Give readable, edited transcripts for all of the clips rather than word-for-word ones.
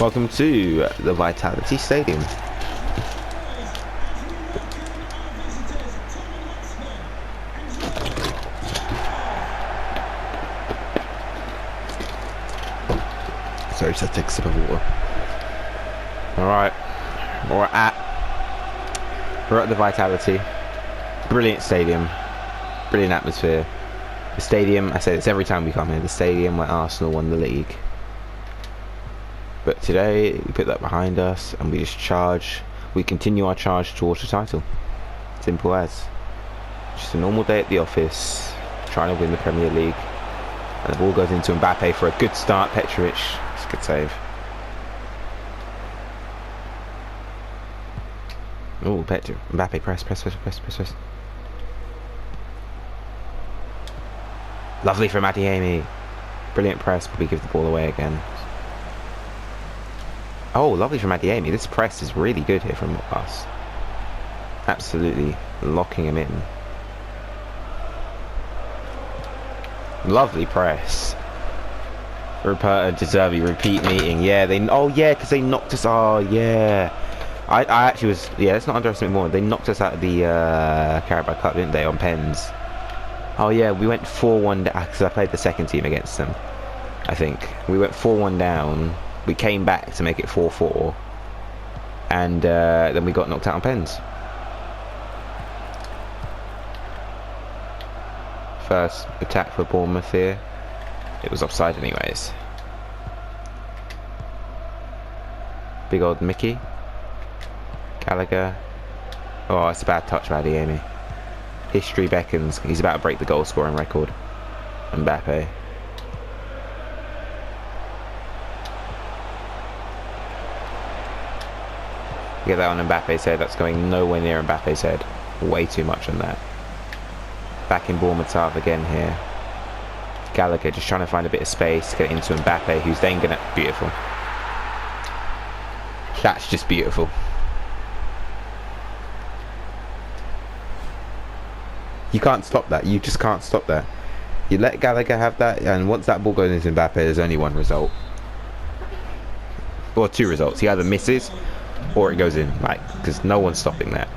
Welcome to the Vitality Stadium. Sorry, just take a sip of water. Alright, we're at the Vitality. Brilliant stadium, brilliant atmosphere. The stadium, I say this every time we come here, the stadium where Arsenal won the league. But today, we put that behind us and we just we continue our charge towards the title. Simple as. Just a normal day at the office, trying to win the Premier League. And the ball goes into Mbappe for a good start. Petrovic, it's a good save. Oh, Mbappe, press. Lovely from Adeyemi. Brilliant press, but we give the ball away again. Oh, lovely from Adeyemi. This press is really good here from us. Absolutely locking him in. Lovely press. Ruperta De Zerbi, repeat meeting. Yeah, because they knocked us. Oh, yeah. I actually was. Yeah, let's not underestimate more. They knocked us out of the Carabao Cup, didn't they, on pens? Oh, yeah, we went 4-1 down because I played the second team against them, I think. We went 4-1 down. We came back to make it 4-4. And then we got knocked out on pens. First attack for Bournemouth here. It was offside anyways. Big old Mickey. Gallagher. Oh, it's a bad touch by Adeyemi. History beckons. He's about to break the goal scoring record. Mbappe. Get that on Mbappe's head. That's going nowhere near Mbappe's head. Way too much on that. Back in Bournemouth's half again here. Gallagher just trying to find a bit of space to get into Mbappe, who's then gonna... Beautiful. That's just beautiful. You can't stop that. You just can't stop that. You let Gallagher have that, and once that ball goes into Mbappe, there's only one result. Or two results. He either misses, or it goes in. Like, because no one's stopping that.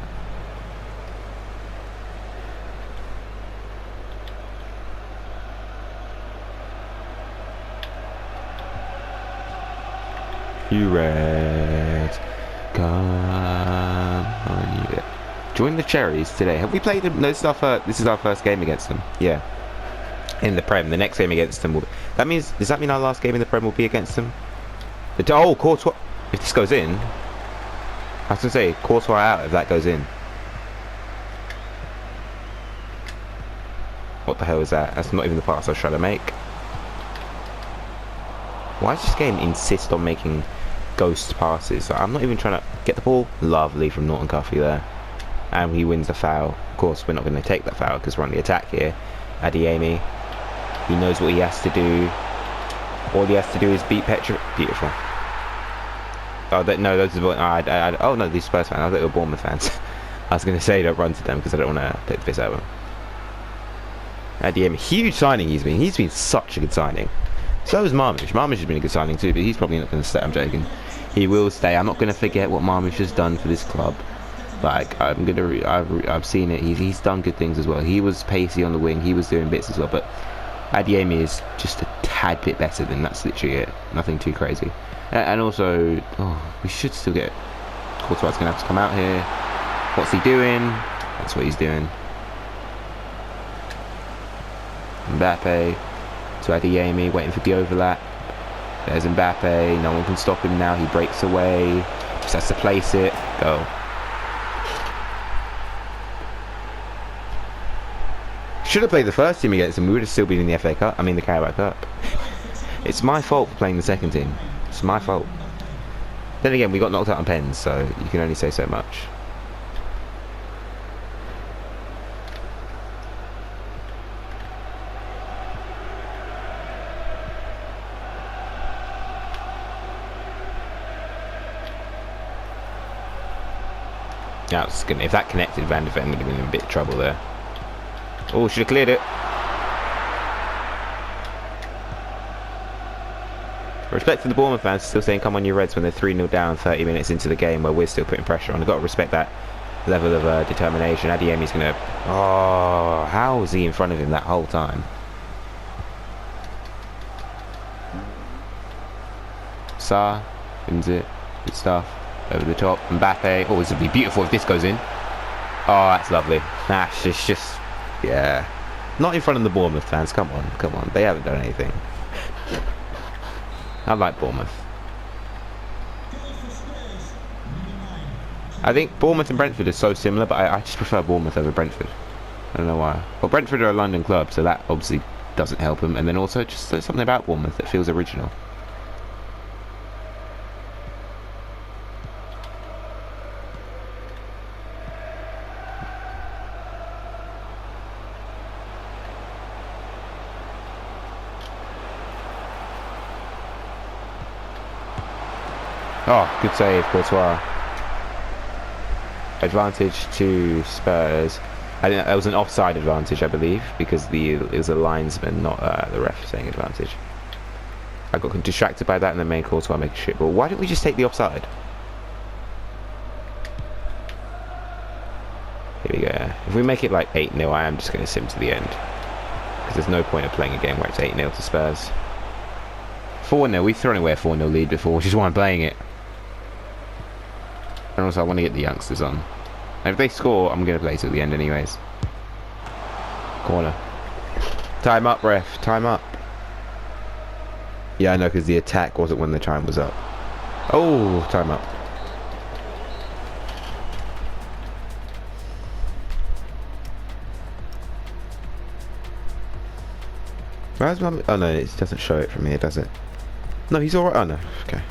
You Reds, come on, you. Join the Cherries today. Have we played them? No, this is our first game against them. Yeah, in the Prem. The next game against them will. That means. Does that mean our last game in the Prem will be against them? Oh, Courtois. If this goes in, I was gonna say Courtois out if that goes in. What the hell is that? That's not even the pass I was trying to make. Why does this game insist on making ghost passes? I'm not even trying to get the ball. Lovely from Norton Cuffy there. And he wins the foul. Of course, we're not going to take that foul because we're on the attack here. Adeyemi. He knows what he has to do. All he has to do is beat Petra. Beautiful. Oh, no, those are... oh, no, these Spurs fans. I thought they were Bournemouth fans. I was going to say don't run to them because I don't want to take the piss out of them. Adeyemi. Huge signing he's been. He's been such a good signing. So is Marmish. Marmish has been a good signing too, but he's probably not going to stay. I'm joking. He will stay. I'm not going to forget what Marmish has done for this club. Like, I've seen it. He's done good things as well. He was pacey on the wing. He was doing bits as well. But Adeyemi is just a tad bit better than that's literally it. Nothing too crazy. And also, we should still get... Courtois going to have to come out here. What's he doing? That's what he's doing. Mbappe to Adeyemi, waiting for the overlap. There's Mbappe. No one can stop him now. He breaks away. Just has to place it. Go. Should have played the first team against him. We would have still been in the FA Cup. I mean the Carabao Cup. It's my fault for playing the second team. It's my fault. Then again, we got knocked out on pens, so you can only say so much. If that connected, Van de Ven would have been in a bit of trouble there. Oh, should have cleared it. Respect to the Bournemouth fans still saying come on you Reds when they're 3-0 down 30 minutes into the game where we're still putting pressure on. I've got to respect that level of determination. Adeyemi's going to... Oh, how was he in front of him that whole time? Sarr wins it. Good stuff. Over the top. Mbappe. Oh, this would be beautiful if this goes in. Oh, that's lovely. That's just... Yeah. Not in front of the Bournemouth fans. Come on, come on. They haven't done anything. I like Bournemouth. I think Bournemouth and Brentford are so similar, but I just prefer Bournemouth over Brentford. I don't know why. Well, Brentford are a London club, so that obviously doesn't help them. And then also, just there's something about Bournemouth that feels original. Oh, good save, Courtois. Advantage to Spurs. I think that was an offside advantage, I believe, because it was a linesman, not the ref saying advantage. I got distracted by that and then made Courtois make a shit ball. Why don't we just take the offside? Here we go. If we make it like 8-0, I am just going to sim to the end. Because there's no point of playing a game where it's 8-0 to Spurs. 4-0, we've thrown away a 4-0 lead before, which is why I'm playing it. And also I want to get the youngsters on. And if they score, I'm going to play till the end anyways. Corner. Time up, ref. Time up. Yeah, I know, because the attack wasn't when the time was up. Oh, time up. Where's my... Oh, no, it doesn't show it from here, does it? No, he's alright. Oh, no. Okay.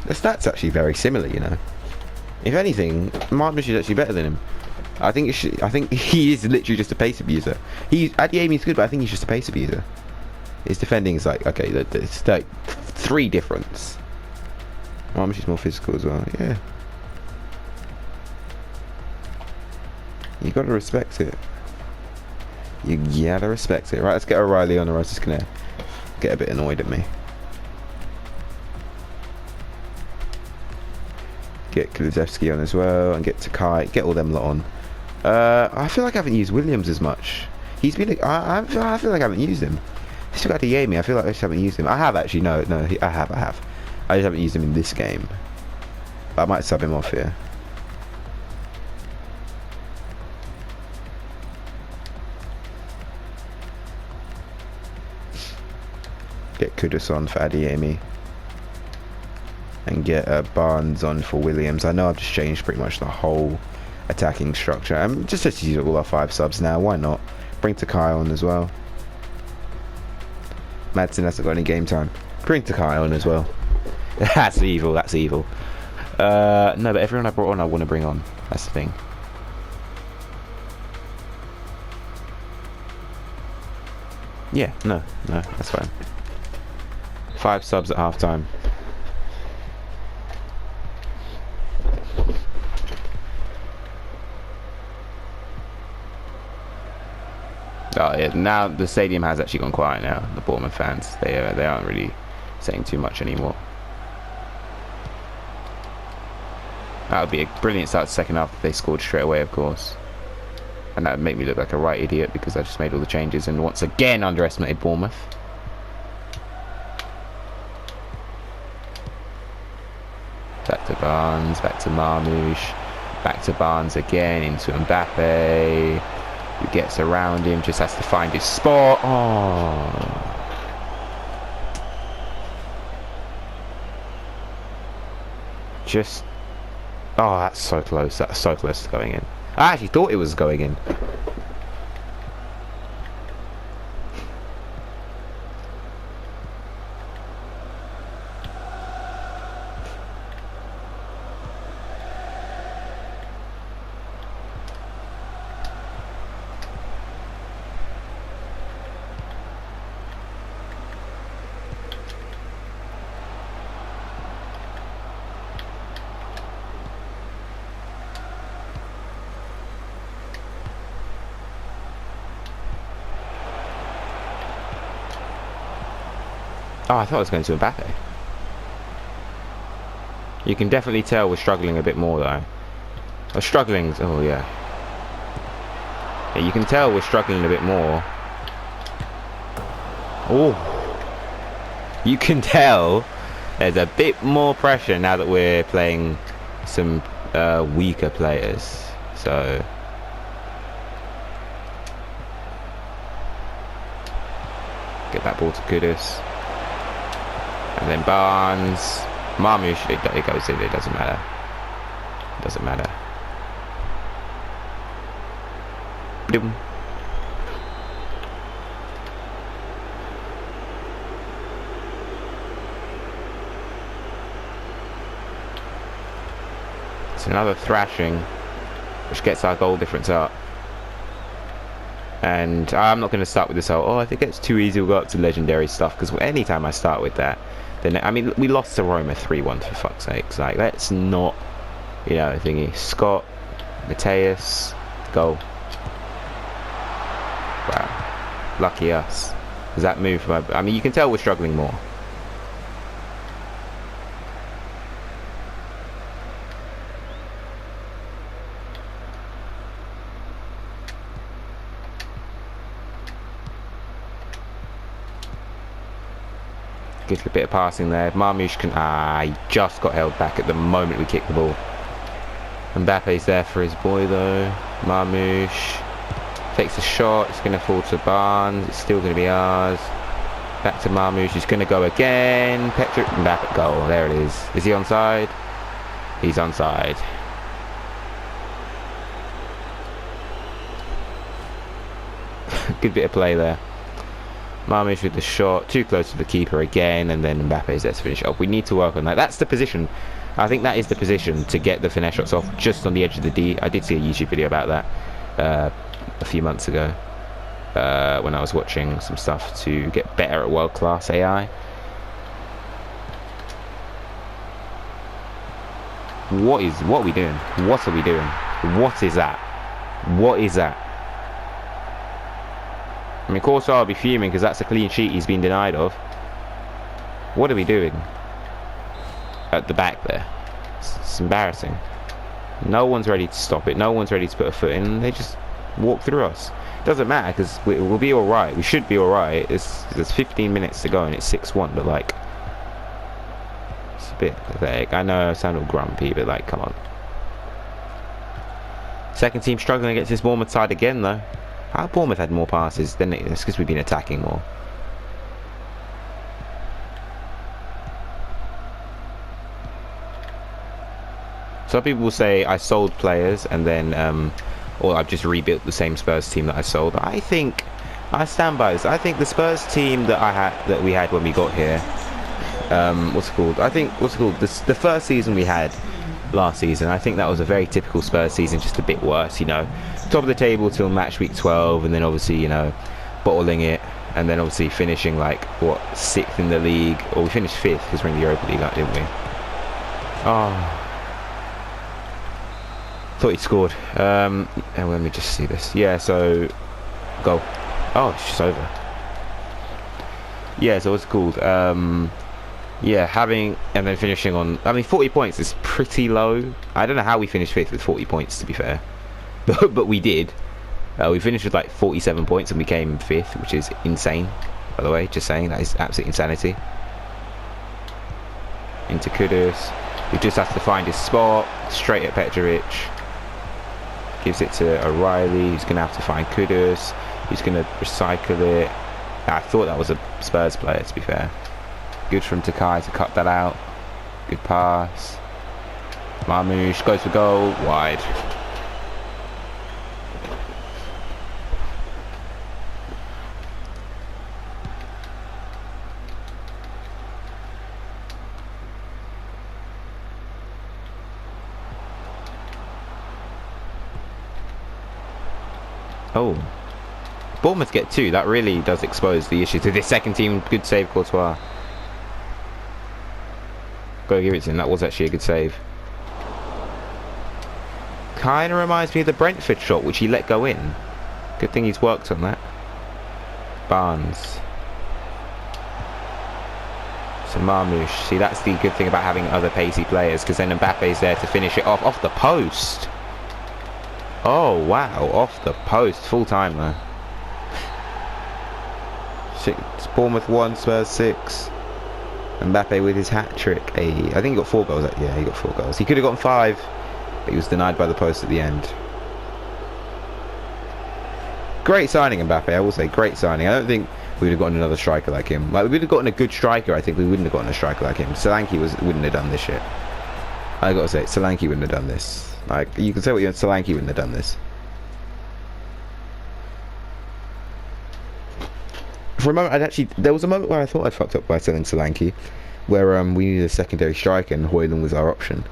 The stats actually very similar, you know. If anything, Martin is actually better than him. I think he is literally just a pace abuser. Adeyemi's good, but I think he's just a pace abuser. His defending is like, okay, it's like 3 difference. Martin is more physical as well. Yeah. You gotta respect it. You gotta respect it. Right, let's get O'Reilly on, or else it's gonna get a bit annoyed at me. Get Kulusevski on as well, and get Takai, get all them lot on. I feel like I haven't used Williams as much. He's been, I feel like I haven't used him. Still got Adeyemi, I feel like I just haven't used him. I have actually, no, I have. I just haven't used him in this game. But I might sub him off here. Get Kudus on for Adeyemi. And get Barnes on for Williams. I know I've just changed pretty much the whole attacking structure. Just let's use all our 5 subs now. Why not? Bring Takai on as well. Madsen hasn't got any game time. Bring Takai on as well. That's evil. That's evil. No, but everyone I brought on, I want to bring on. That's the thing. Yeah. No. That's fine. 5 subs at half time. Oh yeah, now the stadium has actually gone quiet now. The Bournemouth fans, they aren't really saying too much anymore. That would be a brilliant start to the second half if they scored straight away, of course. And that would make me look like a right idiot because I just made all the changes and once again underestimated Bournemouth. Back to Barnes, back to Marmoush, back to Barnes again, into Mbappe. Who gets around him, just has to find his spot. Oh. Just... Oh, that's so close. That's so close to going in. I actually thought it was going in. Oh, I thought I was going to Mbappe. You can definitely tell we're struggling a bit more though. We're struggling. Oh yeah. Yeah, you can tell we're struggling a bit more. Oh. You can tell there's a bit more pressure now that we're playing some weaker players. So get that ball to Kudus. And then Barnes. Marmoush, it goes in, it doesn't matter. It doesn't matter. Boom. It's another thrashing, which gets our goal difference up. And I'm not going to start with this whole, oh, if it gets too easy, we'll go up to legendary stuff, because anytime I start with that, then, I mean, we lost to Roma 3-1 for fuck's sakes. Like, let's not, you know, thingy. Scott, Mateus, goal. Wow. Lucky us. Does that move from, I mean, you can tell we're struggling more. Gives a bit of passing there. Marmoush can... he just got held back at the moment we kicked the ball. Mbappe's there for his boy though. Marmoush takes a shot. It's going to fall to Barnes. It's still going to be ours. Back to Marmoush. He's going to go again. Mbappe goal. There it is. Is he onside? He's onside. Good bit of play there. Marmoush with the shot, too close to the keeper again, and then Mbappe's there to finish off. We need to work on that. That's the position. I think that is the position to get the finesse shots off just on the edge of the D. I did see a YouTube video about that a few months ago when I was watching some stuff to get better at world-class AI. What are we doing? What are we doing? What is that? What is that? I mean, Courtois will be fuming because that's a clean sheet he's been denied of. What are we doing? At the back there. It's embarrassing. No one's ready to stop it. No one's ready to put a foot in. They just walk through us. Doesn't matter because we'll be alright. We should be alright. There's 15 minutes to go and it's 6-1, but like... It's a bit pathetic. I know I sound all grumpy, but like, come on. Second team struggling against this Bournemouth side again though. Our Bournemouth had more passes, then it's because we've been attacking more. Some people will say I sold players and then, or I've just rebuilt the same Spurs team that I sold. I think I stand by this. I think the Spurs team that we had when we got here, the first season we had last season, I think that was a very typical Spurs season, just a bit worse, you know. Top of the table till match week 12, and then obviously, you know, bottling it, and then obviously finishing like what, 6th in the league, or we finished 5th because we're in the Europa League, didn't we? Oh, thought he'd scored. And let me just see this. Yeah, so goal. Oh, it's just over. Yeah, so what's it called? Yeah, having and then finishing on. I mean, 40 points is pretty low. I don't know how we finished 5th with 40 points, to be fair. But we did. We finished with like 47 points and we came 5th, which is insane, by the way. Just saying, that is absolute insanity. Into Kudus. He just has to find his spot. Straight at Petrovic. Gives it to O'Reilly. He's going to have to find Kudus. He's going to recycle it. I thought that was a Spurs player, to be fair. Good from Takai to cut that out. Good pass. Marmoush goes for goal. Wide. Oh, Bournemouth get 2. That really does expose the issue to this second team. Good save, Courtois. Gotta give it to him. That was actually a good save. Kind of reminds me of the Brentford shot, which he let go in. Good thing he's worked on that. Barnes. So Marmoush, see, that's the good thing about having other pacey players, because then Mbappe's there to finish it off the post. Oh wow, off the post, full time though. It's Bournemouth 1, Spurs 6. Mbappe with his hat trick. Hey, I think he got 4 goals. Yeah, he got 4 goals. He could have gotten 5, but he was denied by the post at the end. Great signing, Mbappe. I will say, great signing. I don't think we would have gotten another striker like him. Like, we would have gotten a good striker. I think we wouldn't have gotten a striker like him. Solanke wouldn't have done this shit. I gotta say, Solanke wouldn't have done this. Like, you can say what you want, Solanke wouldn't have done this. For a moment, there was a moment where I thought I fucked up by selling Solanke, where we needed a secondary striker and Højlund was our option.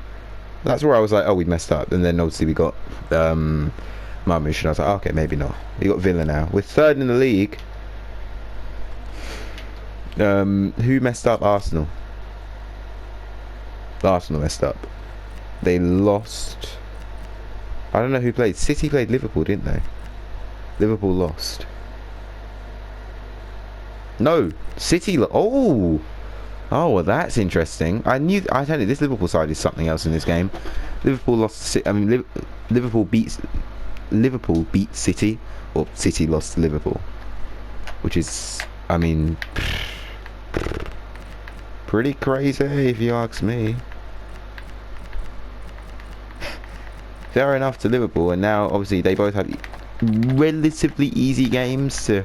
That's where I was like, oh, we messed up. And then obviously we got Marmoush, and I was like, oh, okay, maybe not. We got Villa now. We're 3rd in the league. Who messed up? Arsenal. Arsenal messed up. They lost. I don't know who played. City played Liverpool, didn't they? Liverpool lost. No, City. Oh, well, that's interesting. I tell you, this Liverpool side is something else in this game. Liverpool lost. I mean, Liverpool beat City, or City lost to Liverpool, which is, I mean, pretty crazy if you ask me. Fair enough to Liverpool, and now obviously they both have relatively easy games to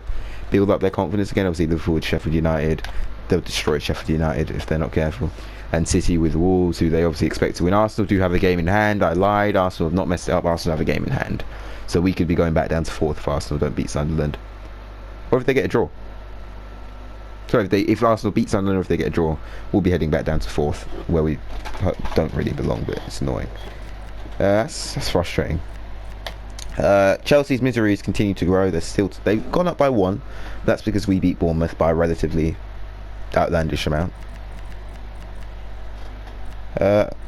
build up their confidence again. Obviously Liverpool with Sheffield United, they'll destroy Sheffield United if they're not careful, and City with Wolves, who they obviously expect to win. Arsenal do have a game in hand. I lied, Arsenal have not messed it up. Arsenal have a game in hand, so we could be going back down to 4th if Arsenal don't beat Sunderland, or if they get a draw. Sorry, if Arsenal beat Sunderland, or if they get a draw, we'll be heading back down to 4th, where we don't really belong, but it's annoying. That's frustrating. Chelsea's miseries continue to grow. They've gone up by 1. That's because we beat Bournemouth by a relatively outlandish amount.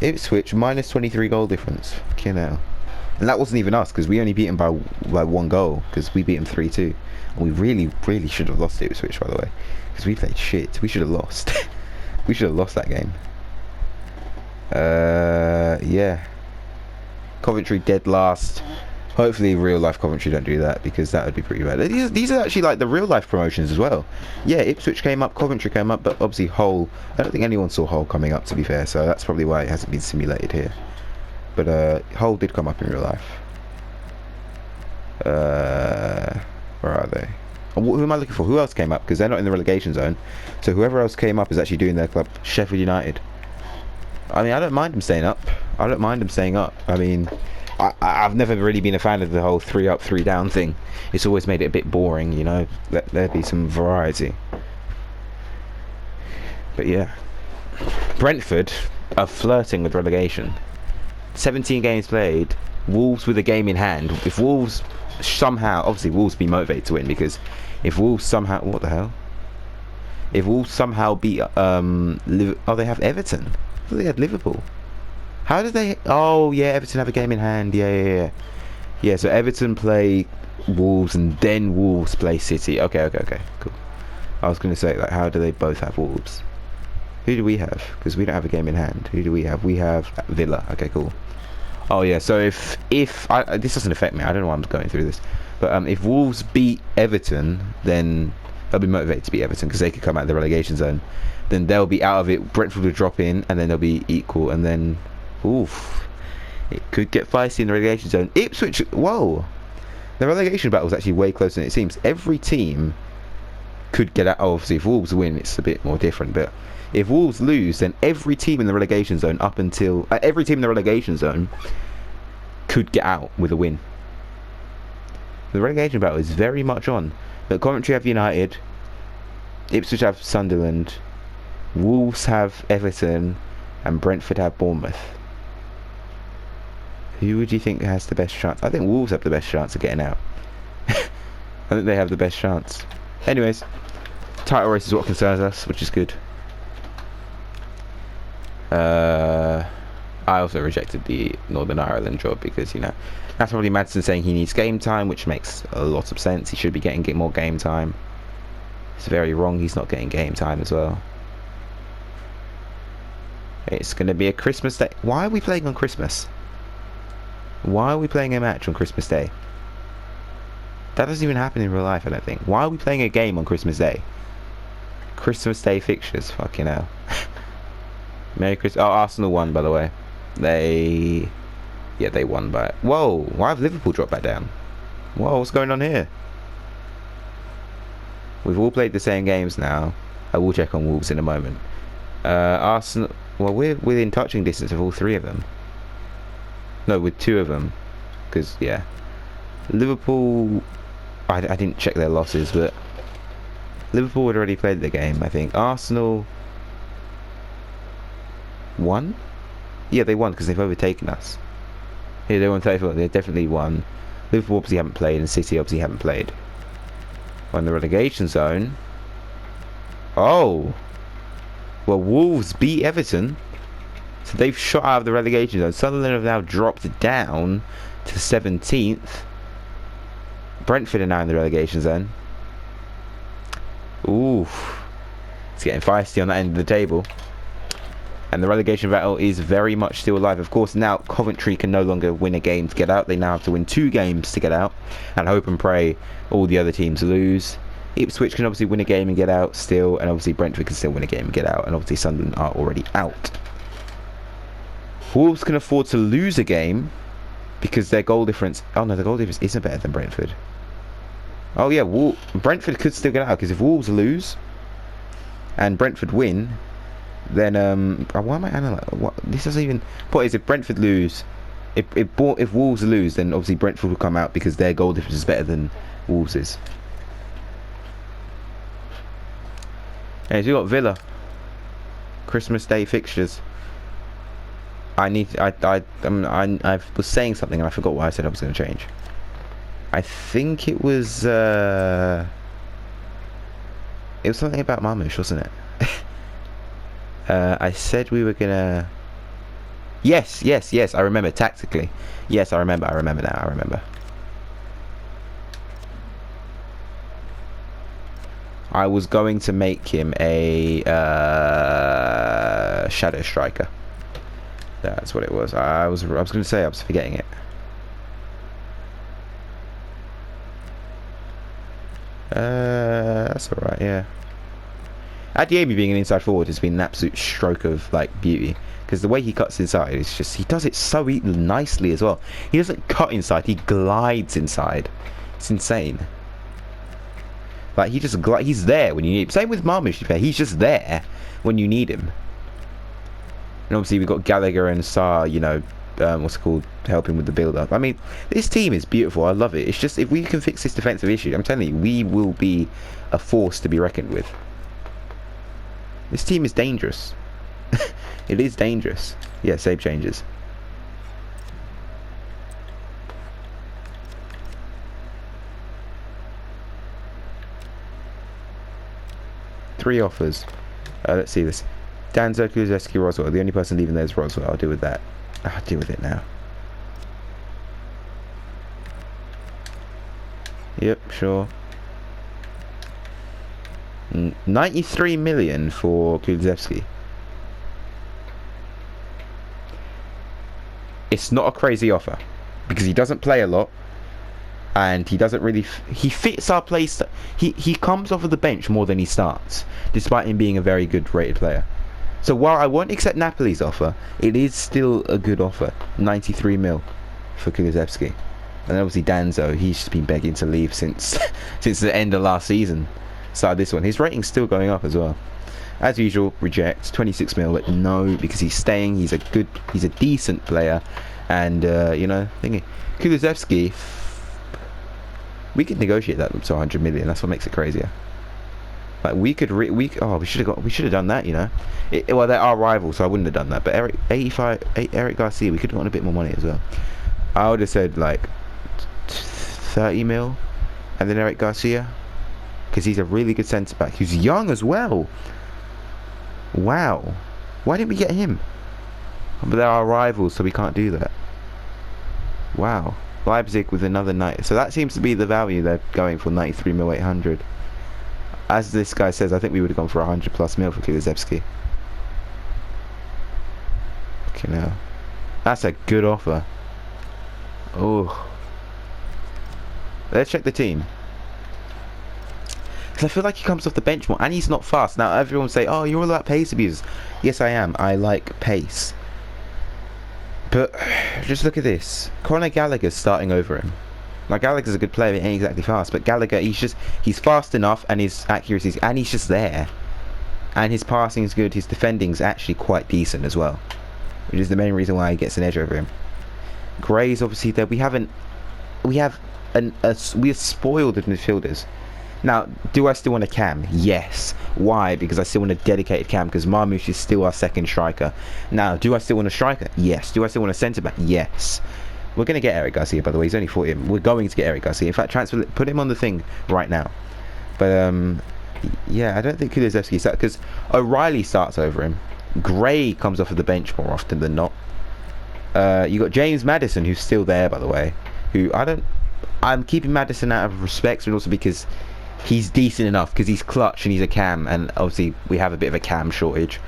Ipswich minus 23 goal difference. Fucking hell. And that wasn't even us, because we only beat them by 1 goal, because we beat them 3-2. And we really should have lost Ipswich, by the way, because we played shit. We should have lost. We should have lost that game. Yeah. Coventry dead last. Hopefully real life Coventry don't do that, because that would be pretty bad. These are actually like the real life promotions as well. Yeah, Ipswich came up, Coventry came up, but obviously Hull, I don't think anyone saw Hull coming up, to be fair, so that's probably why it hasn't been simulated here. But Hull did come up in real life. Where are they? Who am I looking for? Who else came up? Because they're not in the relegation zone, so whoever else came up is actually doing their club. Sheffield United. I mean, I don't mind them staying up. I don't mind them staying up. I mean, I've never really been a fan of the whole 3 up, 3 down thing. It's always made it a bit boring, you know. Let there be some variety. But yeah, Brentford are flirting with relegation. 17 games played. Wolves with a game in hand. If Wolves somehow, obviously Wolves be motivated to win, because if Wolves somehow, what the hell? If Wolves somehow beat, they have Everton. I thought they had Liverpool. How did they? Oh yeah, Everton have a game in hand. Yeah. So Everton play Wolves, and then Wolves play City. Okay, cool. I was going to say, like, how do they both have Wolves? Who do we have? Because we don't have a game in hand. Who do we have? We have Villa. Okay, cool. Oh yeah. So if this doesn't affect me, I don't know why I'm going through this. But if Wolves beat Everton, then they'll be motivated to beat Everton, because they could come out of the relegation zone. Then they'll be out of it. Brentford will drop in, and then they'll be equal, and then. Oof, it could get feisty in the relegation zone. Ipswich, whoa, the relegation battle is actually way closer than it seems. Every team could get out. Obviously, if Wolves win, it's a bit more different, but if Wolves lose, then every team in the relegation zone could get out with a win. The relegation battle is very much on. But Coventry have United, Ipswich have Sunderland, Wolves have Everton, and Brentford have Bournemouth. Who would you think has the best chance? I think Wolves have the best chance of getting out. I think they have the best chance. Anyways, title race is what concerns us, which is good. I also rejected the Northern Ireland job, because, you know, that's probably Madsen saying he needs game time, which makes a lot of sense. He should be getting more game time. It's very wrong he's not getting game time as well. It's going to be a Christmas Day. Why are we playing on Christmas? Why are we playing a match on Christmas Day? That doesn't even happen in real life, I don't think. Why are we playing a game on Christmas Day? Christmas Day fixtures, fucking hell. Merry Christmas. Oh, Arsenal won, by the way. Yeah, they won by... Whoa, why have Liverpool dropped back down? Whoa, what's going on here? We've all played the same games now. I will check on Wolves in a moment. Arsenal... Well, we're within touching distance of all three of them. No, with two of them. Because, yeah. Liverpool... I didn't check their losses, but... Liverpool had already played the game, I think. Arsenal... won? Yeah, they won because they've overtaken us. Yeah, they won 34. They definitely won. Liverpool obviously haven't played, and City obviously haven't played. We're in the relegation zone. Oh! Well, Wolves beat Everton. So they've shot out of the relegation zone. Sunderland have now dropped down to 17th. Brentford are now in the relegation zone. Oof. It's getting feisty on that end of the table. And the relegation battle is very much still alive. Of course, now Coventry can no longer win a game to get out. They now have to win 2 games to get out. And hope and pray all the other teams lose. Ipswich can obviously win a game and get out still. And obviously Brentford can still win a game and get out. And obviously Sunderland are already out. Wolves can afford to lose a game because their goal difference... Oh no, the goal difference isn't better than Brentford. Oh yeah, Brentford could still get out because if Wolves lose and Brentford win... Then why am I analysing? What this doesn't even. Point is, if Brentford lose, if Wolves lose, then obviously Brentford will come out because their goal difference is better than Wolves's. Hey, so we got Villa. Christmas Day fixtures. I was saying something and I forgot what I said I was going to change. I think it was something about Marmoush, wasn't it? I said we were gonna... Yes, I remember, tactically. Yes, I remember now. I was going to make him a shadow striker. That's what it was. I was going to say, I was forgetting it. That's alright, yeah. Adiemi being an inside forward has been an absolute stroke of like beauty because the way he cuts inside is just, he does it so nicely as well. He doesn't cut inside, he glides inside. It's insane. Like he just he's there when you need him. Same with Marmoush, he's just there when you need him. And obviously we've got Gallagher and Sarr, you know, what's it called, helping with the build up. I mean, this team is beautiful, I love it. It's just if we can fix this defensive issue, I'm telling you, we will be a force to be reckoned with. This team is dangerous. It is dangerous. Yeah, save changes. Three offers. Let's see this. Danzo, Kulusevski, Roswell. The only person leaving there is Roswell. I'll deal with that. I'll deal with it now. Yep, sure. 93 million for Kulusevski. It's not a crazy offer because he doesn't play a lot and he doesn't really he fits our play he comes off of the bench more than he starts despite him being a very good rated player. So while I won't accept Napoli's offer, it is still a good offer. 93 mil for Kulusevski. And obviously Danzo, he's just been begging to leave since the end of last season. Started this one. His rating's still going up as well. As usual, reject. 26 mil, but no, because he's staying. He's a decent player, and you know, thingy. Kulusevski, we could negotiate that up to 100 million. That's what makes it crazier. Like we should have done that. You know, well they're our rivals, so I wouldn't have done that. But Eric Garcia, we could have gotten a bit more money as well. I would have said like 30 mil, and then Eric Garcia. Because he's a really good centre back. He's young as well. Wow. Why didn't we get him? But they're our rivals, so we can't do that. Wow. Leipzig with another 90. So that seems to be the value they're going for, 93 mil 800. As this guy says, I think we would have gone for 100 plus mil for Kulusevski. Fucking hell. That's a good offer. Oh. Let's check the team. Because I feel like he comes off the bench more, and he's not fast. Now, everyone say, oh, you're all about pace abuse. Yes, I am. I like pace. But, just look at this. Conor Gallagher's starting over him. Now, Gallagher's a good player, he ain't exactly fast. But Gallagher, he's fast enough, and his accuracy, and he's just there. And his passing is good. His defending's actually quite decent as well. Which is the main reason why he gets an edge over him. Gray's obviously there. We are spoiled with midfielders. Now, do I still want a cam? Yes. Why? Because I still want a dedicated cam, because Marmoush is still our second striker. Now, do I still want a striker? Yes. Do I still want a centre back? Yes. We're going to get Eric Garcia, by the way. He's only 40. We're going to get Eric Garcia. In fact, put him on the thing right now. But, yeah, I don't think Kulusevski starts, because O'Reilly starts over him. Gray comes off of the bench more often than not. You got James Maddison, who's still there, by the way. I'm keeping Maddison out of respect, but also because he's decent enough, because he's clutch and he's a cam, and obviously we have a bit of a cam shortage,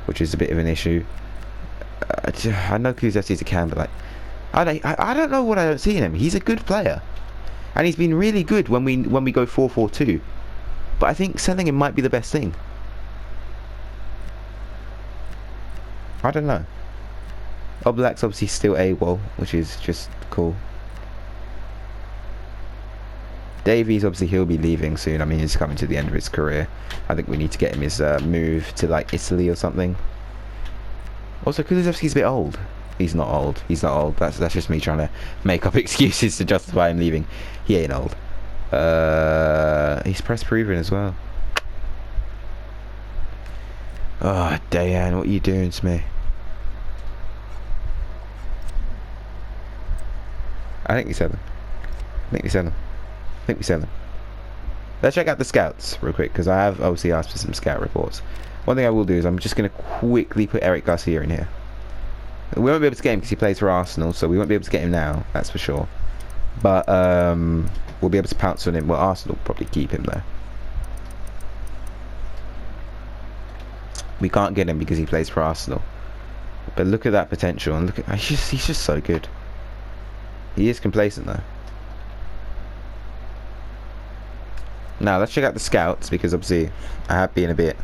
which is a bit of an issue. I know Kulusevski's a cam, but like, I don't know what I don't see in him. He's a good player, and he's been really good when we go 4-4-2. But I think selling him might be the best thing. I don't know. Oblak's obviously still AWOL, which is just cool. Davies, obviously he'll be leaving soon. I mean, he's coming to the end of his career. I think we need to get him his move to like Italy or something. Also, Kulusevski's a bit old. He's not old. He's not old. That's just me trying to make up excuses to justify him leaving. He ain't old. He's press proven as well. Oh, Dayan, what are you doing to me? I think we sell them. Let's check out the scouts real quick, because I have obviously asked for some scout reports. One thing I will do is I'm just going to quickly put Eric Garcia in here. We won't be able to get him because he plays for Arsenal, so we won't be able to get him now, that's for sure. But we'll be able to pounce on him. Well, Arsenal will probably keep him there. We can't get him because he plays for Arsenal. But look at that potential, and he's just so good. He is complacent though. Now let's check out the scouts, because obviously I have been a bit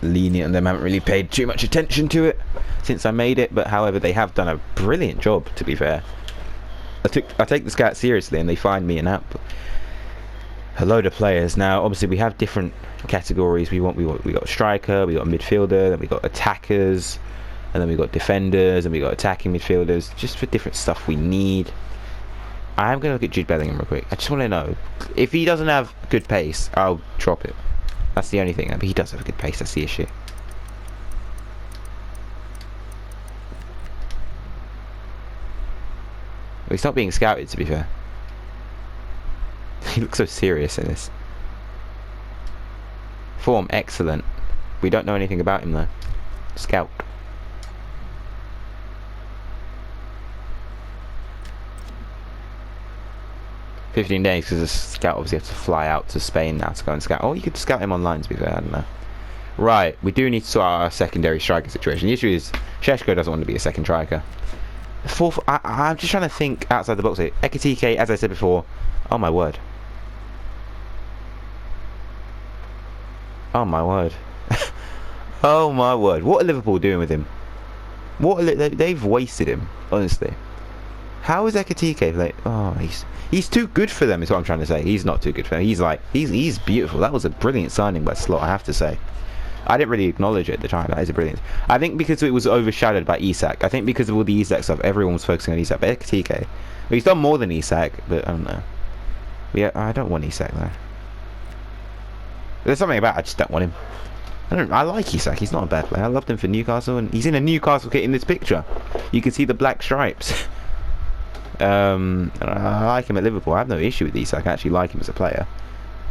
lenient on them. I haven't really paid too much attention to it since I made it, but however they have done a brilliant job, to be fair. I take the scouts seriously, and they find me a load of players. Now obviously we have different categories. We got striker, we got midfielder, then we got attackers, and then we got defenders, and we got attacking midfielders, just for different stuff we need. I am going to look at Jude Bellingham real quick. I just want to know, if he doesn't have good pace, I'll drop it. That's the only thing. But he does have a good pace, that's the issue. Well, he's not being scouted, to be fair. He looks so serious in this. Form, excellent. We don't know anything about him though. Scout. $15 because the scout obviously has to fly out to Spain now to go and scout. Oh, you could scout him online, to be fair, I don't know. Right, we do need to sort out our secondary striker situation. The issue is Šeško doesn't want to be a second striker. Fourth, I'm just trying to think outside the box here. Ekitike, as I said before, oh my word. Oh my word. Oh my word. What are Liverpool doing with him? They've wasted him, honestly. How is Ekitike like? Oh, he's too good for them, is what I'm trying to say. He's not too good for them. He's beautiful. That was a brilliant signing by Slot, I have to say. I didn't really acknowledge it at the time. That is a brilliant. I think because it was overshadowed by Isak. I think because of all the Isak stuff, everyone was focusing on Isak. But Ekitike, well, he's done more than Isak, but I don't know. Yeah, I don't want Isak though. There's something about I just don't want him. I like Isak. He's not a bad player. I loved him for Newcastle, and he's in a Newcastle kit in this picture. You can see the black stripes. I like him at Liverpool. I have no issue with Isak. I actually like him as a player.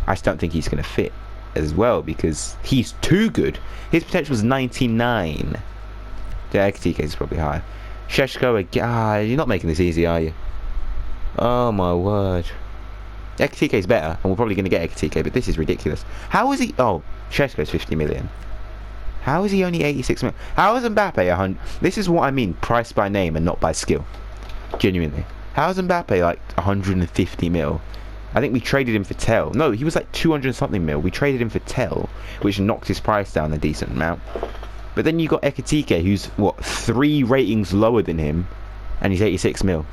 I just don't think he's going to fit as well because he's too good. His potential was 99. Yeah, Ekitike is probably high. Šeško, you're not making this easy, are you? Oh my word. Ekitike is better, and we're probably going to get Ekitike, but this is ridiculous. How is he? Oh, Šeško is 50 million. How is he only 86 mil? How is Mbappe 100? This is what I mean, priced by name and not by skill. Genuinely. How is Mbappe like 150 mil? I think we traded him for Tel. No, he was like 200 something mil. We traded him for Tel, which knocked his price down a decent amount. But then you got Ekitike, who's what, 3 ratings lower than him, and he's 86 mil.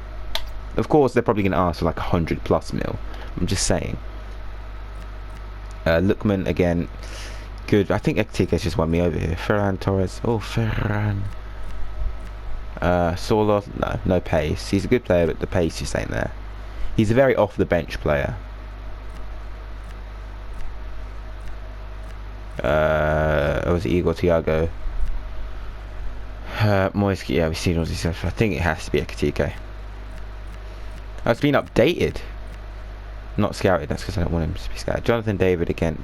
Of course, they're probably going to ask for like 100 plus mil. I'm just saying. Lookman again, good. I think Ekitike's just won me over here. Ferran Torres. Oh, Ferran. Sorloth. No pace. He's a good player, but the pace just ain't there. He's a very off the bench player. Was it Igor Thiago? Moisky, yeah, we've seen all this stuff. I think it has to be Ekitike. Oh, it's been updated. Not scouted, that's because I don't want him to be scouted. Jonathan David again.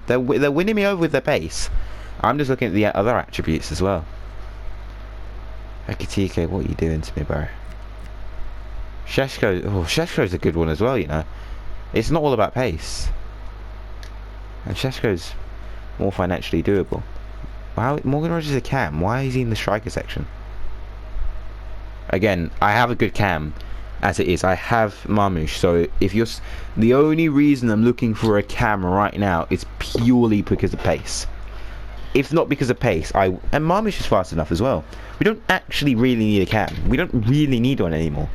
They're winning me over with their pace. I'm just looking at the other attributes as well. Ekitike, what are you doing to me, bro? Sheshko's a good one as well, you know. It's not all about pace. And Sheshko's more financially doable. Wow, Morgan Rogers is a cam. Why is he in the striker section? Again, I have a good cam as it is. I have Marmoush, so if you're... The only reason I'm looking for a cam right now is purely because of pace. If not because of pace, and Marmoush is fast enough as well. We don't actually really need a cam. We don't really need one anymore.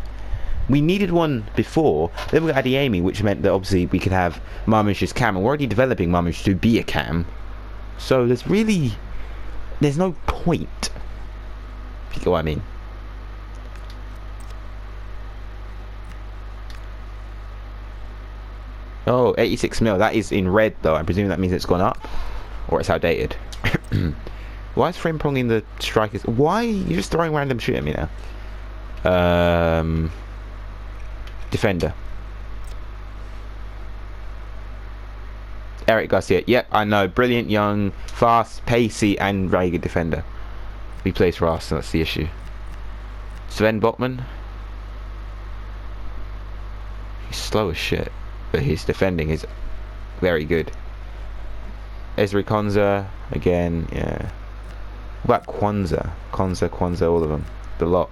We needed one before, then we got Adiemi, which meant that obviously we could have Marmoush's cam, and we're already developing Marmoush to be a cam. So there's no point. If you get what I mean. Oh, 86 mil, that is in red though. I presume that means it's gone up, or it's outdated. Why is Frimpong in the strikers? Why are you just throwing random shit at me now? Defender. Eric Garcia. Yep, I know. Brilliant, young, fast, pacey, and very good defender. He plays for us, so that's the issue. Sven Botman. He's slow as shit, but his defending is very good. Ezri Konza, again, yeah. What about Kwanzaa? Kwanzaa, all of them. The lot.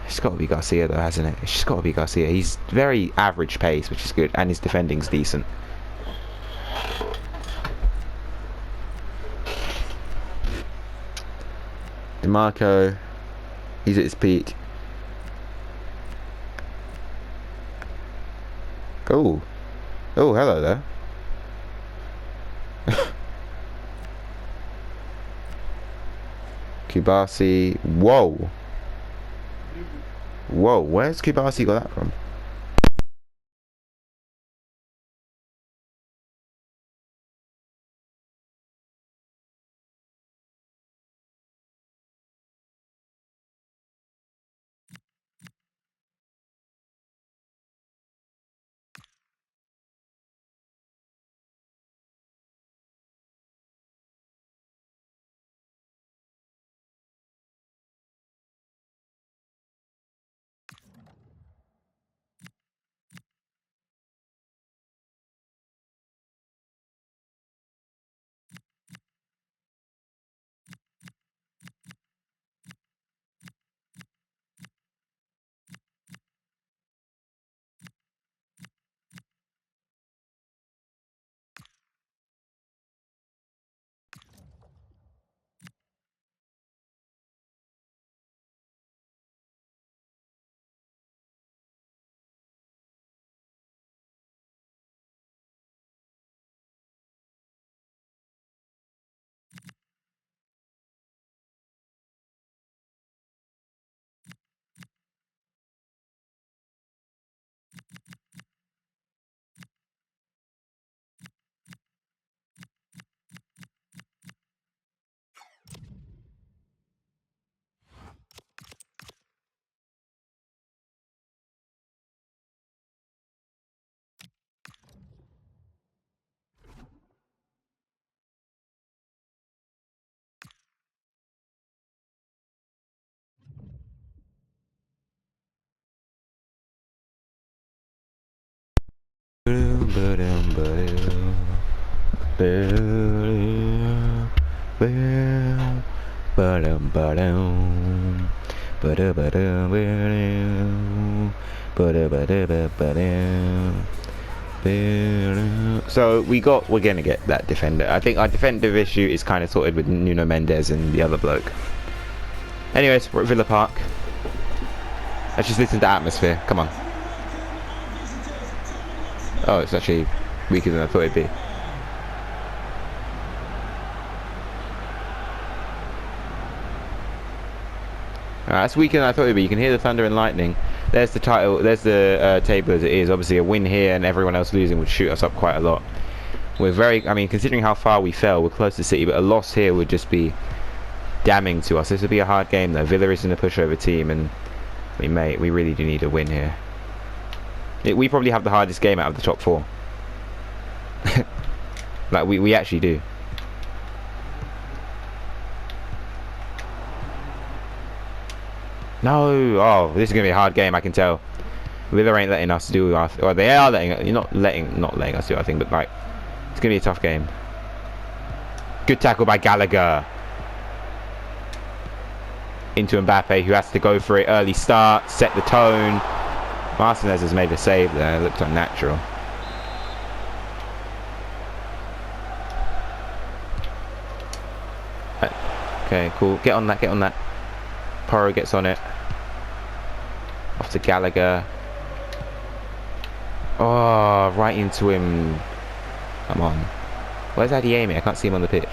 It's got to be Garcia though, hasn't it? It's just got to be Garcia. He's very average pace, which is good, and his defending's decent. DeMarco, he's at his peak. Oh, hello there. Kubasi, whoa, where's Kubasi got that from? Ba-dum, ba-dum. Ba-da-ba-dum, ba-dum. Ba-da-ba-da-ba-ba-dum. So we're gonna get that defender. I think our defensive issue is kind of sorted with Nuno Mendes and the other bloke. Anyways, we're at Villa Park. Let's just listen to atmosphere. Come on. Oh, it's actually weaker than I thought it'd be. That's weaker than I thought it'd be. You can hear the thunder and lightning. There's the title. There's the table as it is. Obviously, a win here and everyone else losing would shoot us up quite a lot. We're very. I mean, considering how far we fell, we're close to City, but a loss here would just be damning to us. This would be a hard game, though. Villa isn't a pushover team, and we really do need a win here. We probably have the hardest game out of the top four. Like we actually do. No, oh, this is gonna be a hard game. I can tell. Villa ain't letting us do our. Or they are letting. You're not letting us do our thing, but like, it's gonna be a tough game. Good tackle by Gallagher. Into Mbappe, who has to go for it. Early start, set the tone. Martinez has made a save there. It looked unnatural. Okay, cool. Get on that. Get on that. Porro gets on it. Off to Gallagher. Oh, right into him. Come on. Where's Adiemi? I can't see him on the pitch.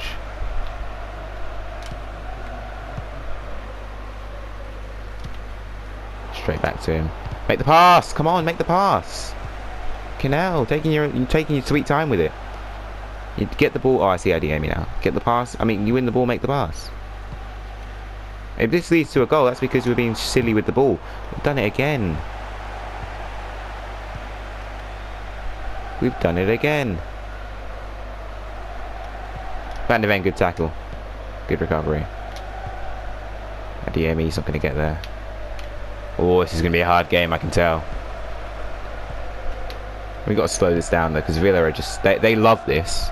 Straight back to him. Make the pass. Come on, make the pass. Canal, taking your sweet time with it. You get the ball. Oh, I see Adiemi now. Get the pass. I mean, you win the ball, make the pass. If this leads to a goal, that's because we're being silly with the ball. We've done it again. We've done it again. Van de Ven, good tackle. Good recovery. Adiemi's not going to get there. Oh, this is going to be a hard game, I can tell. We've got to slow this down, though, because Villa are just... They love this.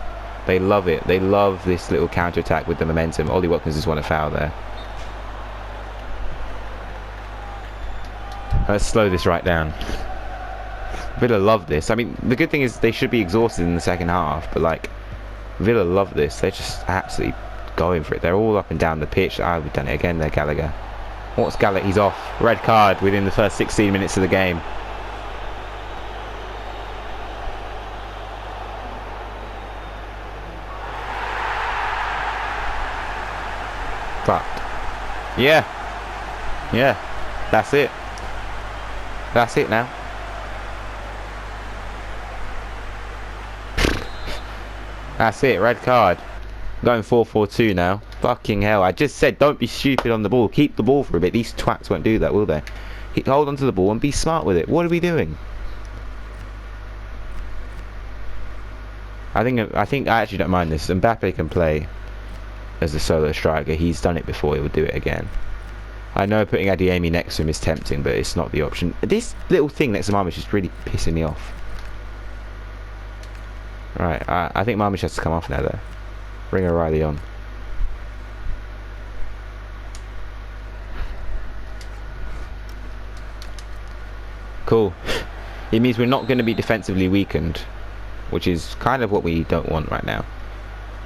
They love it. They love this little counter-attack with the momentum. Ollie Watkins just won a foul there. Let's slow this right down. Villa love this. I mean, the good thing is they should be exhausted in the second half, but like, Villa love this. They're just absolutely going for it. They're all up and down the pitch. Ah, we've done it again there, Gallagher. What's Gallagher? He's off. Red card within the first 16 minutes of the game. Fucked. Yeah. Yeah. That's it. That's it now. That's it, red card. Going 4-4-2 now. Fucking hell, I just said don't be stupid on the ball. Keep the ball for a bit. These twats won't do that, will they? Hold on to the ball and be smart with it. What are we doing? I think I actually don't mind this. Mbappe can play as a solo striker. He's done it before, he would do it again. I know putting Adiemi next to him is tempting, but it's not the option. This little thing next to Marmish is really pissing me off. Right, I think Marmish has to come off now, though. Bring O'Reilly on. Cool. It means we're not going to be defensively weakened, which is kind of what we don't want right now.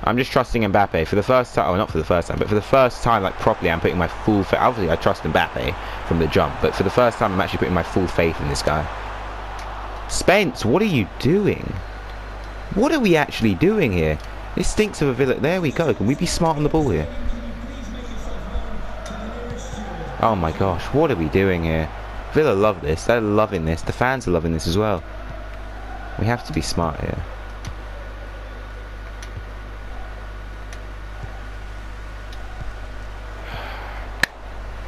I'm just trusting Mbappe for the first time. Oh, not for the first time, but for the first time, like properly, I'm putting my full faith. Obviously, I trust Mbappe from the jump, but for the first time, I'm actually putting my full faith in this guy. Spence, what are you doing? What are we actually doing here? This stinks of a Villa. There we go. Can we be smart on the ball here? Oh my gosh, what are we doing here? Villa love this. They're loving this. The fans are loving this as well. We have to be smart here.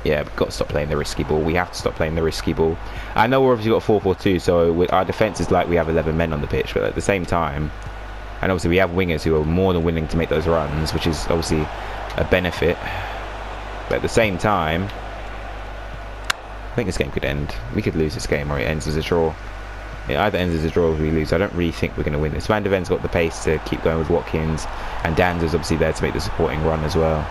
Yeah, we've got to stop playing the risky ball. We have to stop playing the risky ball. I know we're obviously got 4-4-2, so our defence is like we have 11 men on the pitch, but at the same time, and obviously we have wingers who are more than willing to make those runs, which is obviously a benefit. But at the same time, I think this game could end. We could lose this game or it ends as a draw. It either ends as a draw or we lose. I don't really think we're going to win this. Van de Ven's got the pace to keep going with Watkins, and Danzo's obviously there to make the supporting run as well.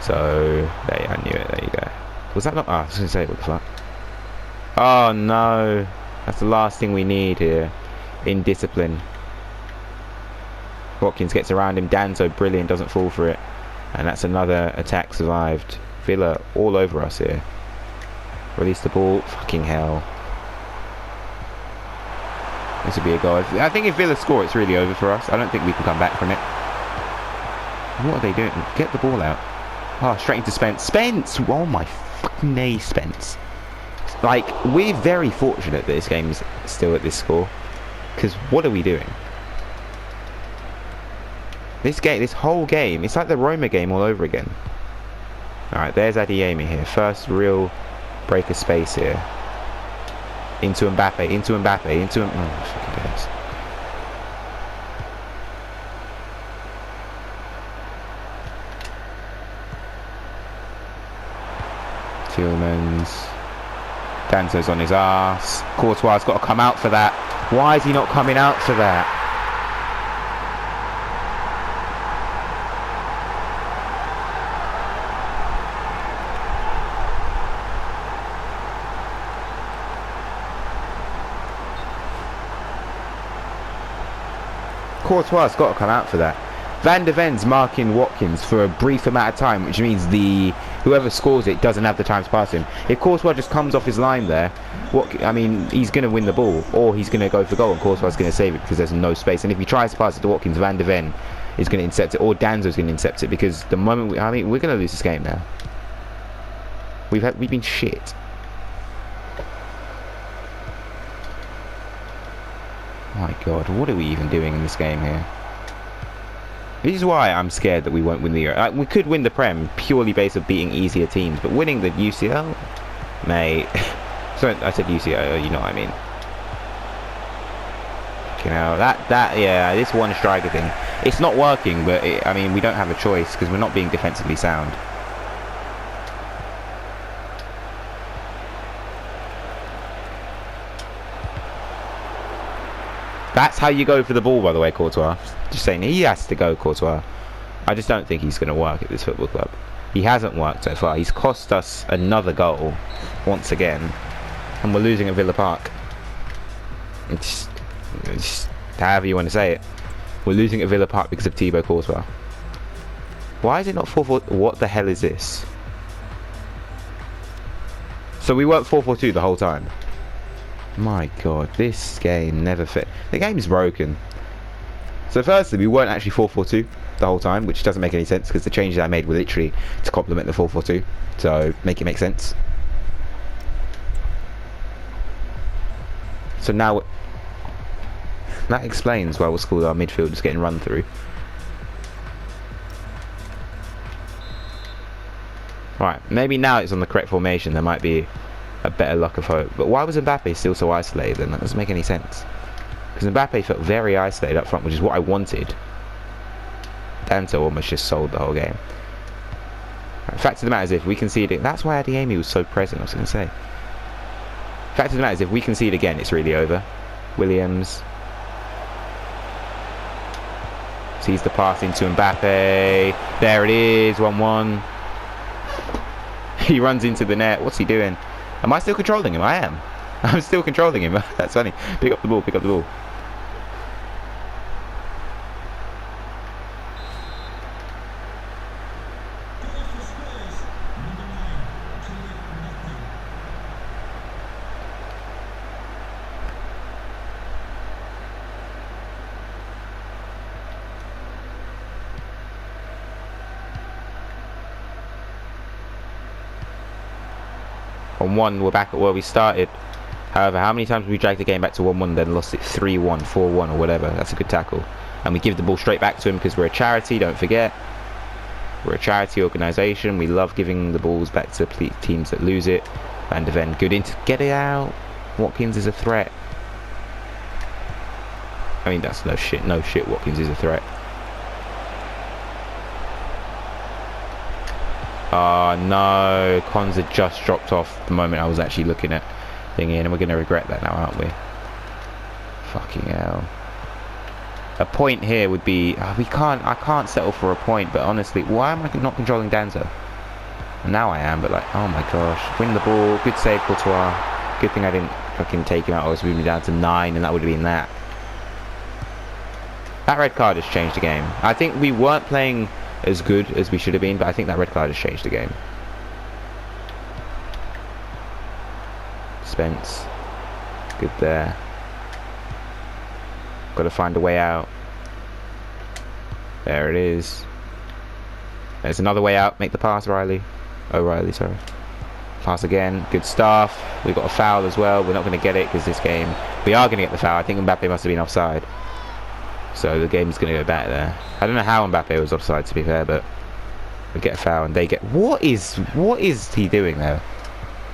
So, there, I knew it. There you go. Was that not? Oh, I was going to say, what the fuck? Oh no, that's the last thing we need here. Indiscipline. Watkins gets around him. Danzo, brilliant, doesn't fall for it. And that's another attack survived. Villa all over us here. Release the ball. Fucking hell. This would be a goal. I think if Villa score, it's really over for us. I don't think we can come back from it. What are they doing? Get the ball out. Oh, straight into Spence. Spence! Oh my fucking nay, Spence. Like, we're very fortunate that this game's still at this score. Because what are we doing? This whole game, it's like the Roma game all over again. Alright, there's Adeyemi here. First real break of space here. Into Mbappe, into Mbappe, into... Oh, fucking days. Tielemans. Danzo's on his ass. Courtois' got to come out for that. Why is he not coming out for that? Courtois' got to come out for that. Van de Ven's marking Watkins for a brief amount of time, which means whoever scores it doesn't have the time to pass him. If Courtois just comes off his line there, he's going to win the ball, or he's going to go for goal, and Courtois is going to save it because there's no space. And if he tries to pass it to Watkins, Van de Ven is going to intercept it, or Danzo's going to intercept it, because the moment we're going to lose this game now. We've been shit. My God, what are we even doing in this game here? This is why I'm scared that we won't win the Euro. We could win the Prem purely based on beating easier teams, but winning the UCL, mate. Sorry, I said UCL. You know what I mean. You know yeah. This one striker thing, it's not working, but we don't have a choice because we're not being defensively sound. That's how you go for the ball, by the way, Courtois. Just saying, he has to go, Courtois. I just don't think he's going to work at this football club. He hasn't worked so far. He's cost us another goal, once again. And we're losing at Villa Park. It's however you want to say it. We're losing at Villa Park because of Thibaut Courtois. Why is it not 4-4? What the hell is this? So we weren't 4-4-2 the whole time. My God, this game never fit. The game is broken. So firstly, we weren't actually 4-4-2 the whole time, which doesn't make any sense because the changes I made were literally to complement the 4-4-2. So make it make sense. So now that explains why we'll score our midfielders getting run through. Right, maybe now it's on the correct formation. There might be a better luck of hope. But why was Mbappe still so isolated then? That doesn't make any sense. Because Mbappe felt very isolated up front, which is what I wanted. Danzo almost just sold the whole game. Right, fact of the matter is, if we concede it, that's why Adeyemi was so present, I was going to say. Fact of the matter is, if we concede again, it's really over. Williams sees the pass into Mbappe. There it is, 1-1. He runs into the net. What's he doing? Am I still controlling him? I am. I'm still controlling him. That's funny. Pick up the ball, pick up the ball. On 1, we're back at where we started. However, how many times have we dragged the game back to 1-1, then lost it 3-1, 4-1 or whatever? That's a good tackle. And we give the ball straight back to him because we're a charity, don't forget. We're a charity organisation. We love giving the balls back to teams that lose it. Van de Ven, good into get it out. Watkins is a threat. I mean, that's no shit. Watkins is a threat. Oh no, Konza just dropped off the moment I was actually looking at thingy, and we're going to regret that now, aren't we? Fucking hell. A point here would be... I can't settle for a point, but honestly, why am I not controlling Danzo? Now I am, but like, oh my gosh. Win the ball. Good save, Courtois. Good thing I didn't fucking take him out. I was moving down to 9, and that would have been that. That red card has changed the game. I think we weren't playing as good as we should have been, but I think that red card has changed the game. Spence. Good there. Got to find a way out. There it is. There's another way out. Make the pass, Riley. O'Reilly, sorry. Pass again. Good stuff. We've got a foul as well. We're not going to get it because this game... We are going to get the foul. I think Mbappe must have been offside. So the game's going to go back there. I don't know how Mbappe was offside, to be fair, but we get a foul and they get... What is he doing there?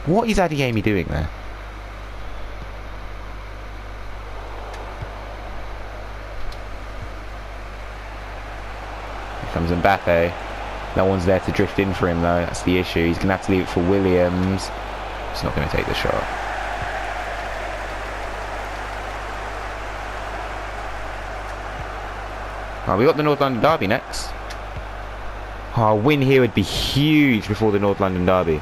What is Adeyemi doing there? Here comes Mbappe. No one's there to drift in for him, though. That's the issue. He's going to have to leave it for Williams. He's not going to take the shot. Oh, we got the North London Derby next. Oh, a win here would be huge before the North London Derby.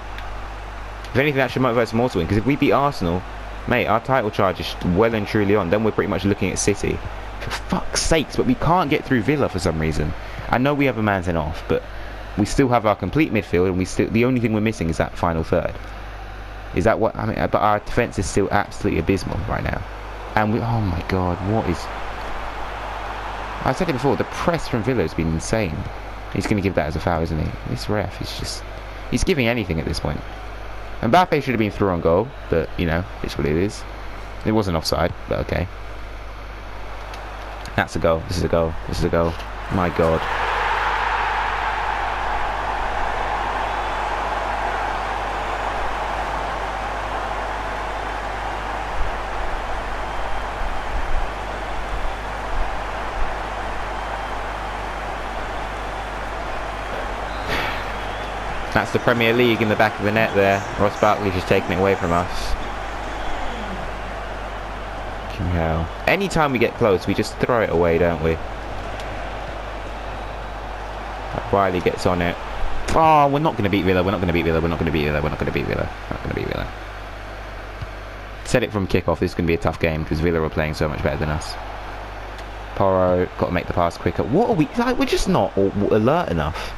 If anything, that should motivate us more to win. Because if we beat Arsenal, mate, our title charge is well and truly on. Then we're pretty much looking at City. For fuck's sakes, but we can't get through Villa for some reason. I know we have a man sent off, but we still have our complete midfield, and the only thing we're missing is that final third. Is that what I mean? But our defence is still absolutely abysmal right now. And oh my god, what is... I said it before, the press from Villa has been insane. He's going to give that as a foul, isn't he? This ref is just... He's giving anything at this point. Mbappe should have been through on goal, but, you know, it's what it is. It wasn't offside, but okay. That's a goal. This is a goal. This is a goal. My god. That's the Premier League in the back of the net there. Ross Barkley's just taking it away from us. Hell. Anytime we get close, we just throw it away, don't we? Riley gets on it. Oh, we're not going to beat Villa. We're not going to beat Villa. We're not going to beat Villa. We're not going to beat Villa. We're not going to beat Villa. Said it from kickoff. This is going to be a tough game because Villa are playing so much better than us. Porro, got to make the pass quicker. What are we... Like, we're just not alert enough.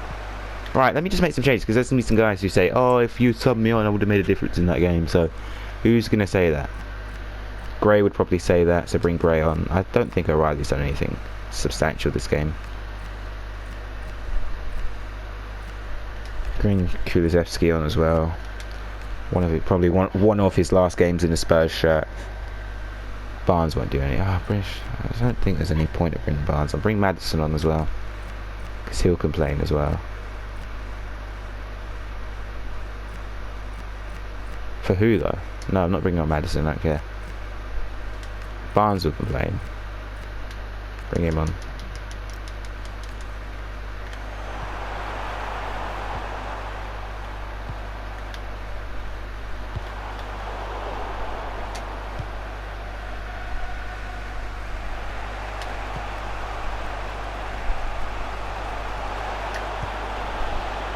Right, let me just make some changes, because there's going to be some guys who say, oh, if you subbed me on, I would have made a difference in that game. So, who's going to say that? Gray would probably say that, so bring Gray on. I don't think O'Reilly's done anything substantial this game. Bring Kulusevski on as well. Probably one of his last games in the Spurs shirt. Barnes won't do any. I don't think there's any point of bringing Barnes. I'll bring Maddison on as well, because he'll complain as well. For who though? No, I'm not bringing on Maddison, I don't care. Barnes will complain. Bring him on.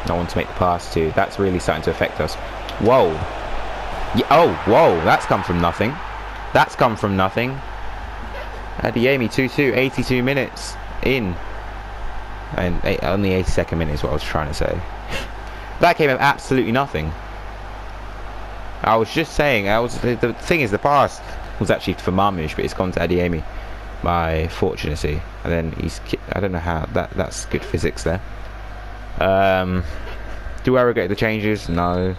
No one to make the pass to. That's really starting to affect us. Whoa. Yeah, oh, whoa. That's come from nothing. That's come from nothing. Adeyemi 2-2, 82 minutes in. And on the 82nd minute is what I was trying to say. That came of absolutely nothing. I was just saying, the thing is, the pass was actually for Marmoush, but it's gone to Adeyemi by fortunacy. And then he's... I don't know how. That's good physics there. Do I regret the changes? No.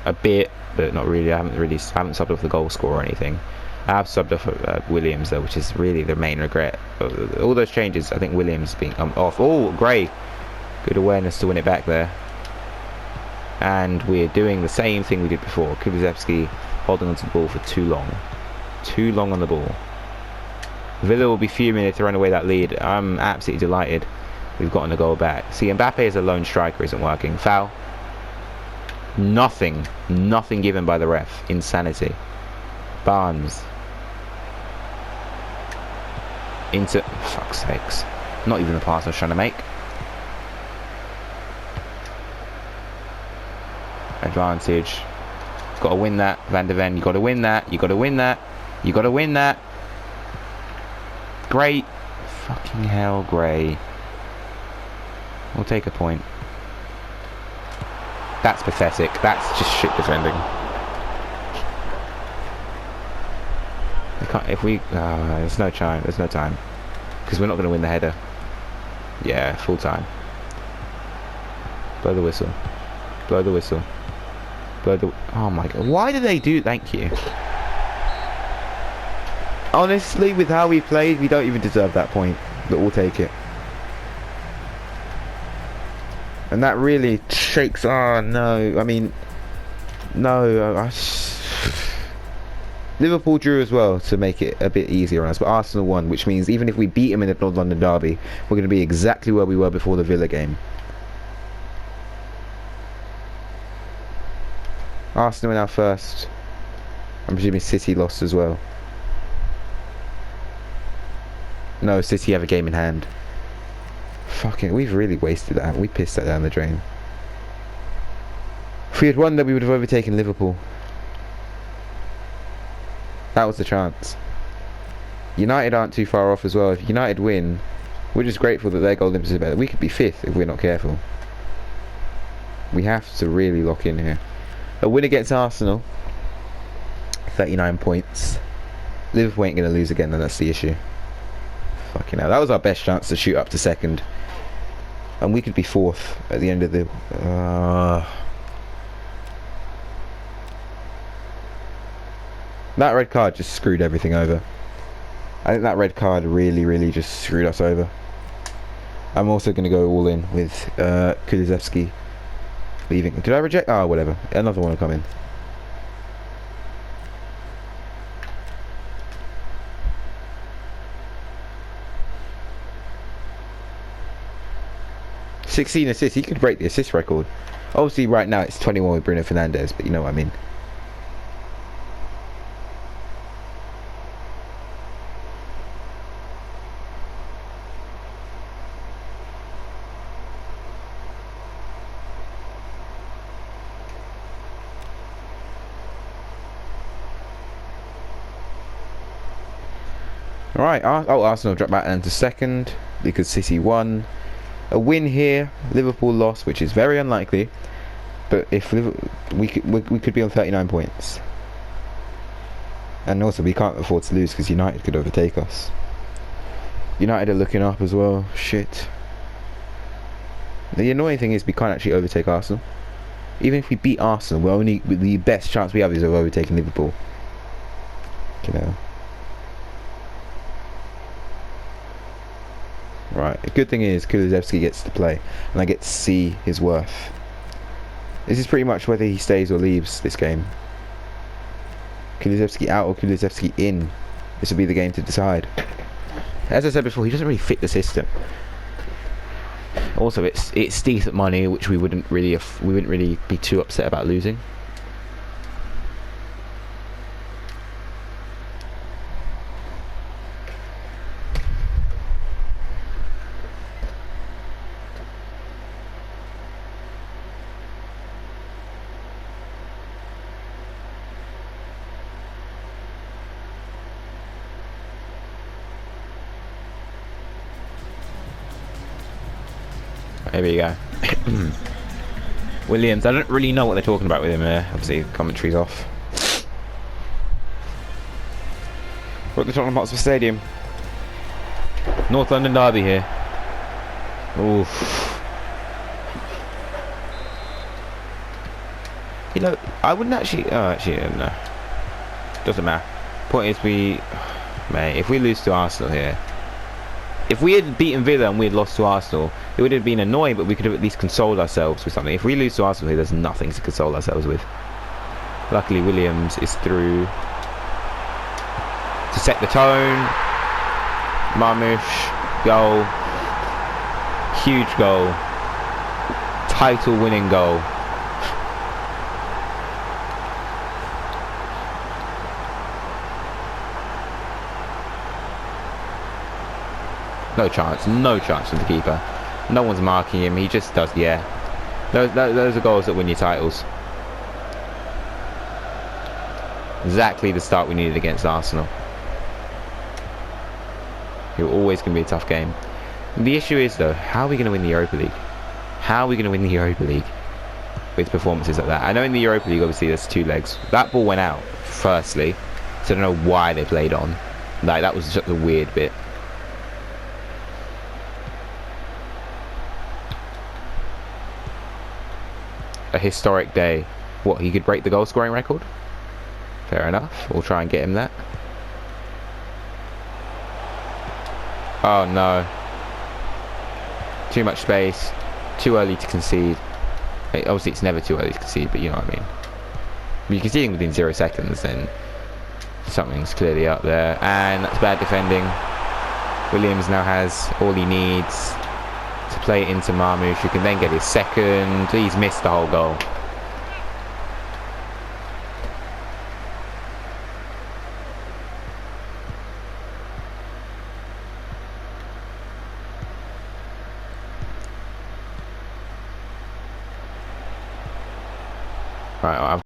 A bit, but not really. I haven't subbed off the goal scorer or anything. I have subbed off Williams though, which is really the main regret. All those changes, I think Williams being off. Oh, Gray, good awareness to win it back there. And we're doing the same thing we did before. Kulusevski holding onto the ball for too long on the ball. Villa will be fuming if they run away that lead. I'm absolutely delighted we've gotten a goal back. See, Mbappe as a lone striker isn't working. Foul. Nothing given by the ref. Insanity. Barnes. into... Fuck's sakes. Not even the pass I was trying to make. Advantage. Got to win that, Van der Ven. You got to win that. You got to win that. You got to win that. Great. Fucking hell, Gray. We'll take a point. That's pathetic. That's just shit defending. We can't, if we... there's no time. There's no time. Because we're not going to win the header. Yeah, full time. Blow the whistle. Blow the whistle. Blow the... Oh my god. Why do they do... Thank you. Honestly, with how we played, we don't even deserve that point. But we'll take it. And that really shakes... Oh, no. I mean... No. Liverpool drew as well to make it a bit easier on us. But Arsenal won, which means even if we beat them in the North London derby, we're going to be exactly where we were before the Villa game. Arsenal are now first. I'm presuming City lost as well. No, City have a game in hand. Fucking, we've really wasted that. We pissed that down the drain. If we had won, then we would have overtaken Liverpool. That was the chance. United aren't too far off as well. If United win, we're just grateful that their goal difference is better. We could be fifth if we're not careful. We have to really lock in here. A win against Arsenal, 39 points. Liverpool ain't going to lose again, and that's the issue. Fucking hell. That was our best chance to shoot up to second. And we could be fourth at the end of the... That red card just screwed everything over. I think that red card really just screwed us over. I'm also going to go all in with Kulusevski leaving. Did I reject? Oh, whatever. Another one will come in. ...16 assists. He could break the assist record. Obviously, right now it's 21 with Bruno Fernandes, but you know what I mean. Alright, Arsenal dropped back down to second because City won. A win here, Liverpool lost, which is very unlikely. But if we could be on 39 points. And also we can't afford to lose because United could overtake us. United are looking up as well. Shit. The annoying thing is we can't actually overtake Arsenal. Even if we beat Arsenal, the best chance we have is of overtaking Liverpool. You know. Right, the good thing is Kulusevski gets to play and I get to see his worth. This is pretty much whether he stays or leaves this game. Kulusevski out or Kulusevski in. This will be the game to decide. As I said before, he doesn't really fit the system. Also, it's decent money, which we wouldn't really be too upset about losing. There we go. Williams, I don't really know what they're talking about with him here. Obviously, commentary's off. We're at the Tottenham Hotspur Stadium. North London derby here. Oof. You know, I wouldn't actually... Oh, actually, no. Doesn't matter. Point is, mate, if we lose to Arsenal here... If we had beaten Villa and we had lost to Arsenal, it would have been annoying, but we could have at least consoled ourselves with something. If we lose to Arsenal here, there's nothing to console ourselves with. Luckily, Williams is through to set the tone. Marmoush, goal. Huge goal. Title-winning goal. No chance. No chance from the keeper. No one's marking him. He just does. Yeah. Those are goals that win you titles. Exactly the start we needed against Arsenal. You're always going to be a tough game. The issue is, though, how are we going to win the Europa League? How are we going to win the Europa League with performances like that? I know in the Europa League, obviously, there's 2 legs. That ball went out, firstly. So I don't know why they played on. Like, that was just a weird bit. A historic day. What, he could break the goal scoring record? Fair enough. We'll try and get him that. Oh no. Too much space. Too early to concede. Obviously it's never too early to concede, but you know what I mean. If you're conceding within 0 seconds, then something's clearly up there. And that's bad defending. Williams now has all he needs to play it into Marmoush, who can then get his second. He's missed the whole goal. Right, I've